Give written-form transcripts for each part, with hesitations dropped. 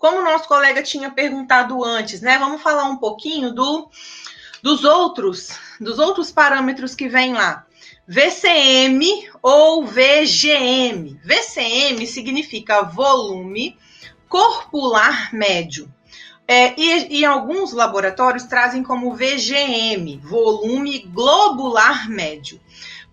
como o nosso colega tinha perguntado antes, né? Vamos falar um pouquinho dos outros parâmetros que vem lá. VCM ou VGM. VCM significa volume corpular médio. E alguns laboratórios trazem como VGM, volume globular médio.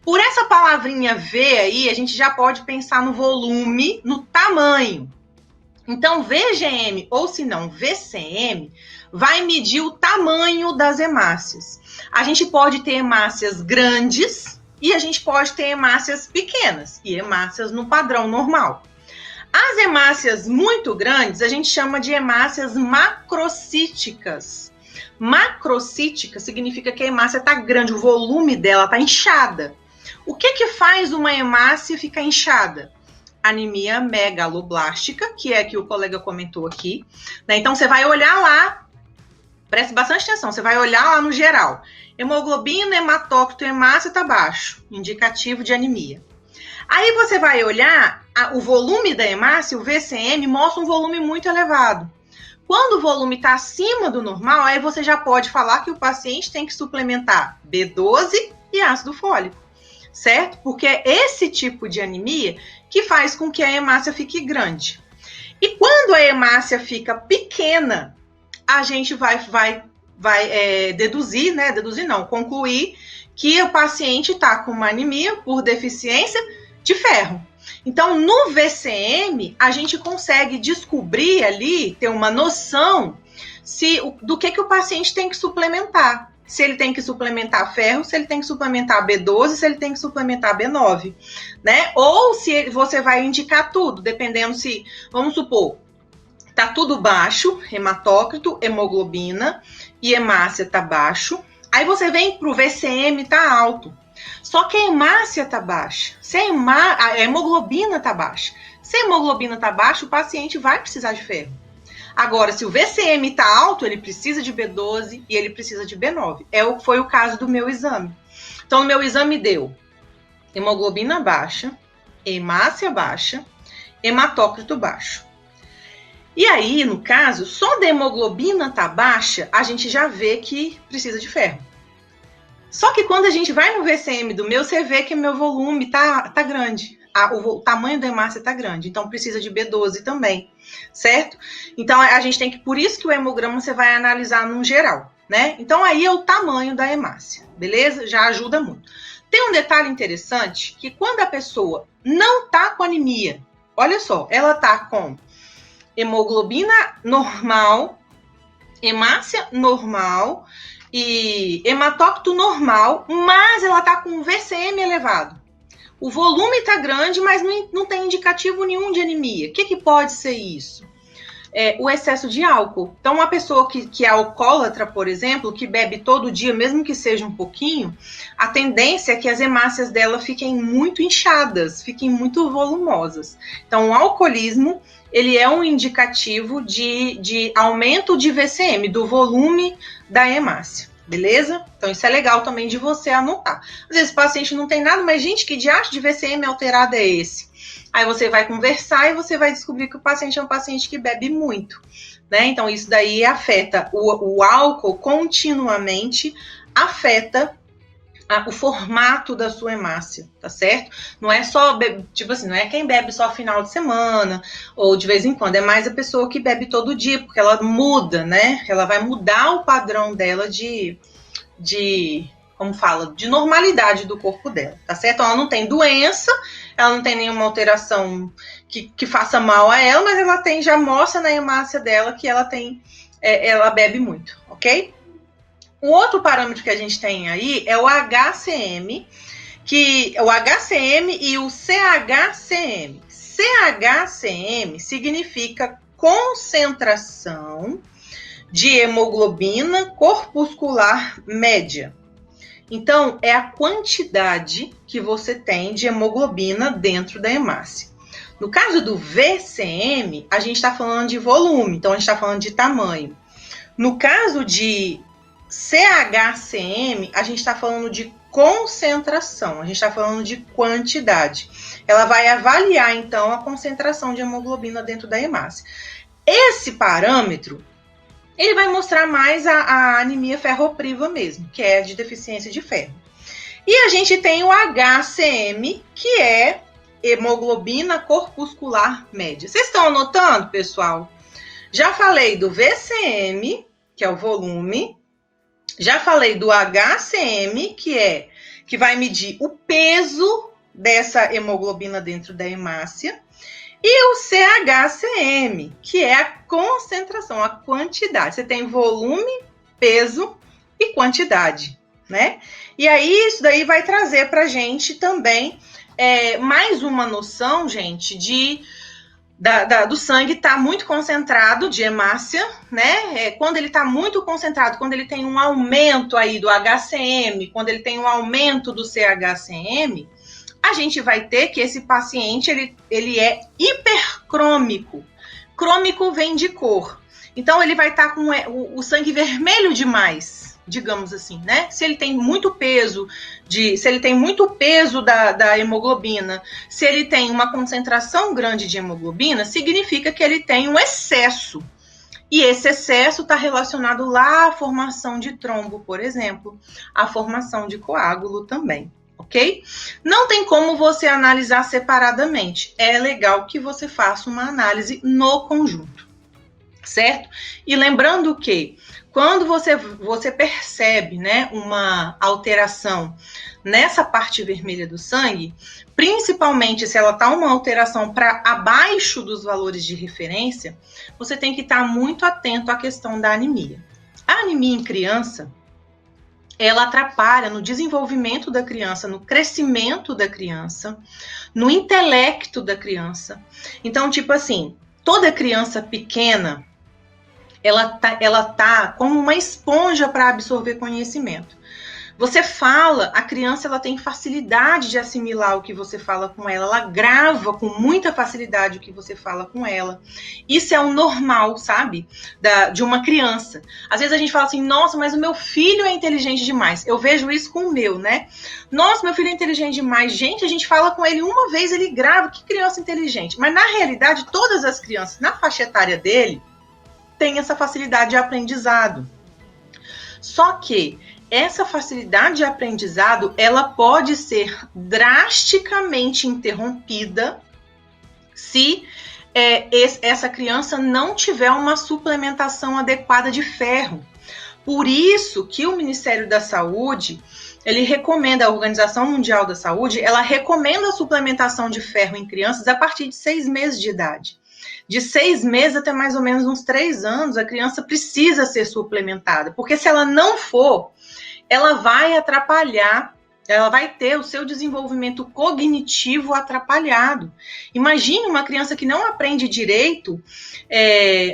Por essa palavrinha V aí, a gente já pode pensar no volume, no tamanho. Então, VGM, ou se não VCM, vai medir o tamanho das hemácias. A gente pode ter hemácias grandes e a gente pode ter hemácias pequenas e hemácias no padrão normal. As hemácias muito grandes, a gente chama de hemácias macrocíticas. Macrocítica significa que a hemácia está grande, o volume dela está inchada. O que faz uma hemácia ficar inchada? Anemia megaloblástica, que é que o colega comentou aqui. Né? Então, você vai olhar lá, preste bastante atenção, você vai olhar lá no geral. Hemoglobina, hematócrito, hemácia está baixo, indicativo de anemia. Aí você vai olhar o volume da hemácia, o VCM, mostra um volume muito elevado. Quando o volume está acima do normal, aí você já pode falar que o paciente tem que suplementar B12 e ácido fólico, certo? Porque é esse tipo de anemia que faz com que a hemácia fique grande. E quando a hemácia fica pequena, a gente vai deduzir, né? Deduzir não, concluir que o paciente está com uma anemia por deficiência de ferro. Então, no VCM, a gente consegue descobrir ali, ter uma noção do que o paciente tem que suplementar. Se ele tem que suplementar ferro, se ele tem que suplementar B12, se ele tem que suplementar B9, né? Ou se você vai indicar tudo, dependendo se, vamos supor, tá tudo baixo, hematócrito, hemoglobina e hemácia tá baixo. Aí você vem pro VCM, tá alto. Só que a hemácia tá baixa, a hemoglobina tá baixa. Se a hemoglobina tá baixa, o paciente vai precisar de ferro. Agora, se o VCM está alto, ele precisa de B12 e ele precisa de B9. Foi o caso do meu exame. Então, o meu exame deu hemoglobina baixa, hemácia baixa, hematócrito baixo. E aí, no caso, só da hemoglobina tá baixa, a gente já vê que precisa de ferro. Só que quando a gente vai no VCM do meu, você vê que meu volume tá grande. O tamanho da hemácia tá grande, então precisa de B12 também, certo? Então, a gente tem que, por isso que o hemograma você vai analisar no geral, né? Então, aí é o tamanho da hemácia, beleza? Já ajuda muito. Tem um detalhe interessante, que quando a pessoa não tá com anemia, olha só, ela tá com hemoglobina normal, hemácia normal e hematócrito normal, mas ela tá com VCM elevado. O volume está grande, mas não tem indicativo nenhum de anemia. O que pode ser isso? O excesso de álcool. Então, uma pessoa que é alcoólatra, por exemplo, que bebe todo dia, mesmo que seja um pouquinho, a tendência é que as hemácias dela fiquem muito inchadas, fiquem muito volumosas. Então, o alcoolismo, ele é um indicativo de aumento de VCM, do volume da hemácia. Beleza? Então, isso é legal também de você anotar. Às vezes o paciente não tem nada, mas, gente, que diacho de VCM alterado é esse? Aí você vai conversar e você vai descobrir que o paciente é um paciente que bebe muito, né? Então, isso daí afeta o álcool continuamente, afeta o formato da sua hemácia, tá certo? Não é só, tipo assim, não é quem bebe só final de semana ou de vez em quando, é mais a pessoa que bebe todo dia, porque ela muda, né? Ela vai mudar o padrão dela de como fala, de normalidade do corpo dela, tá certo? Ela não tem doença, ela não tem nenhuma alteração que faça mal a ela, mas ela tem, já mostra na hemácia dela que ela tem, ela bebe muito, ok? O outro parâmetro que a gente tem aí é o HCM, o HCM e o CHCM. CHCM significa concentração de hemoglobina corpuscular média. Então, é a quantidade que você tem de hemoglobina dentro da hemácia. No caso do VCM, a gente está falando de volume, então a gente está falando de tamanho. No caso de CHCM, a gente está falando de concentração, a gente está falando de quantidade. Ela vai avaliar, então, a concentração de hemoglobina dentro da hemácia. esse parâmetro, ele vai mostrar mais a anemia ferropriva mesmo, que é de deficiência de ferro. E a gente tem o HCM, que é hemoglobina corpuscular média. Vocês estão anotando, pessoal? Já falei do VCM, que é o volume. Já falei do HCM, que vai medir o peso dessa hemoglobina dentro da hemácia. E o CHCM, que é a concentração, a quantidade. Você tem volume, peso e quantidade, né? E aí, isso daí vai trazer pra gente também mais uma noção, gente, do sangue estar muito concentrado, de hemácia, né? Quando ele está muito concentrado, quando ele tem um aumento aí do HCM, quando ele tem um aumento do CHCM, a gente vai ter que esse paciente, ele é hipercrômico. Crômico vem de cor. Então, ele vai estar com o sangue vermelho demais, digamos assim, né? Se ele tem muito peso, da hemoglobina, se ele tem uma concentração grande de hemoglobina, significa que ele tem um excesso. E esse excesso está relacionado lá à formação de trombo, por exemplo, à formação de coágulo também. Ok? Não tem como você analisar separadamente. É legal que você faça uma análise no conjunto, certo? E lembrando que quando você percebe, né, uma alteração nessa parte vermelha do sangue, principalmente se ela está uma alteração para abaixo dos valores de referência, você tem que estar muito atento à questão da anemia. A anemia em criança, ela atrapalha no desenvolvimento da criança, no crescimento da criança, no intelecto da criança. Então, tipo assim, toda criança pequena, ela tá como uma esponja para absorver conhecimento. Você fala, a criança ela tem facilidade de assimilar o que você fala com ela grava com muita facilidade o que você fala com ela. Isso é o normal, sabe? De uma criança. Às vezes a gente fala assim, nossa, mas o meu filho é inteligente demais. Eu vejo isso com o meu, né? Nossa, meu filho é inteligente demais. Gente, a gente fala com ele uma vez, ele grava, que criança inteligente. Mas na realidade, todas as crianças, na faixa etária dele, têm essa facilidade de aprendizado. Só que essa facilidade de aprendizado, ela pode ser drasticamente interrompida se essa criança não tiver uma suplementação adequada de ferro. Por isso que o Ministério da Saúde, ele recomenda, a Organização Mundial da Saúde, ela recomenda a suplementação de ferro em crianças a partir de 6 meses de idade. De 6 meses até mais ou menos uns 3 anos, a criança precisa ser suplementada, porque se ela não for, ela vai atrapalhar, ela vai ter o seu desenvolvimento cognitivo atrapalhado. Imagine uma criança que não aprende direito,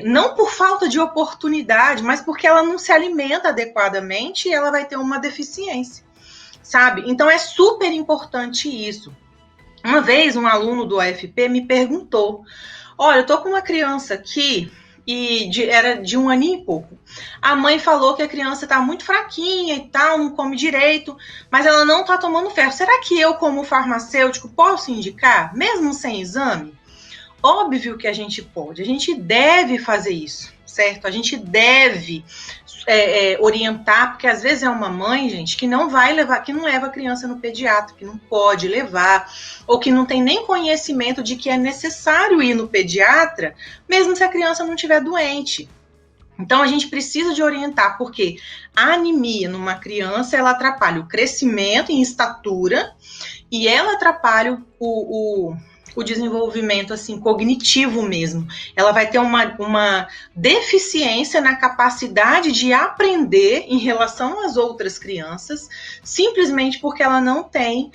não por falta de oportunidade, mas porque ela não se alimenta adequadamente e ela vai ter uma deficiência, sabe? Então é super importante isso. Uma vez um aluno do AFP me perguntou, olha, eu tô com uma criança aqui, era de 1 ano e pouco. A mãe falou que a criança tá muito fraquinha e tal, não come direito, mas ela não tá tomando ferro. Será que eu, como farmacêutico, posso indicar, mesmo sem exame? Óbvio que a gente pode, a gente deve fazer isso, certo? A gente deve orientar, porque às vezes é uma mãe, gente, que não leva a criança no pediatra, que não pode levar, ou que não tem nem conhecimento de que é necessário ir no pediatra, mesmo se a criança não estiver doente. Então, a gente precisa de orientar, porque a anemia numa criança, ela atrapalha o crescimento em estatura e ela atrapalha o desenvolvimento assim, cognitivo mesmo. Ela vai ter uma deficiência na capacidade de aprender em relação às outras crianças, simplesmente porque ela não tem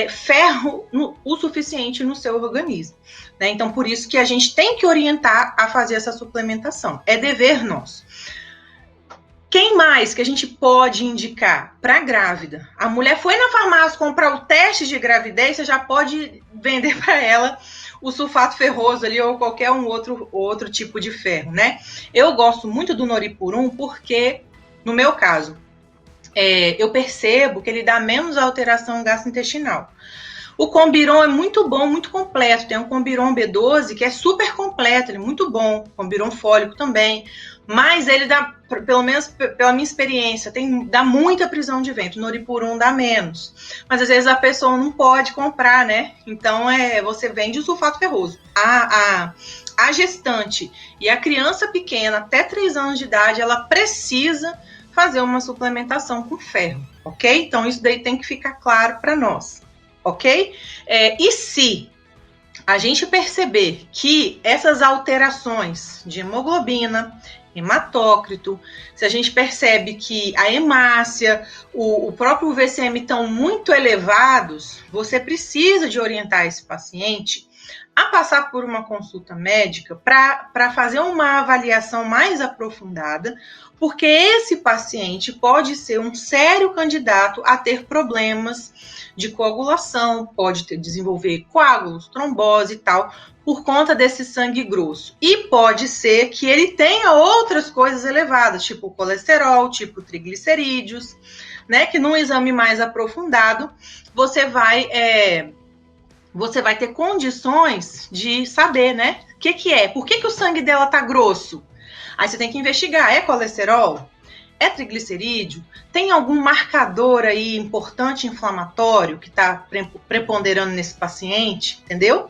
ferro o suficiente no seu organismo. Né? Então, por isso que a gente tem que orientar a fazer essa suplementação. É dever nosso. Quem mais que a gente pode indicar para grávida? A mulher foi na farmácia comprar o teste de gravidez, você já pode vender para ela o sulfato ferroso ali ou qualquer outro tipo de ferro, né? Eu gosto muito do Noripurum porque, no meu caso, eu percebo que ele dá menos alteração gastrointestinal. O Combiron é muito bom, muito completo. Tem um Combiron B12 que é super completo, ele é muito bom. Combiron fólico também. Mas ele dá, pelo menos pela minha experiência, dá muita prisão de ventre. Noripurum dá menos. Mas às vezes a pessoa não pode comprar, né? Então você vende o sulfato ferroso. A gestante e a criança pequena, até 3 anos de idade, ela precisa fazer uma suplementação com ferro, ok? Então isso daí tem que ficar claro para nós, ok? E se a gente perceber que essas alterações de hemoglobina, hematócrito, se a gente percebe que a hemácia, o próprio VCM estão muito elevados, você precisa de orientar esse paciente a passar por uma consulta médica para fazer uma avaliação mais aprofundada, porque esse paciente pode ser um sério candidato a ter problemas de coagulação, pode desenvolver coágulos, trombose e tal, por conta desse sangue grosso. E pode ser que ele tenha outras coisas elevadas, tipo colesterol, tipo triglicerídeos, né? Que num exame mais aprofundado, você vai ter condições de saber, né? O que é? Por que o sangue dela tá grosso? Aí você tem que investigar, é colesterol? É triglicerídeo? Tem algum marcador aí importante inflamatório que está preponderando nesse paciente? Entendeu?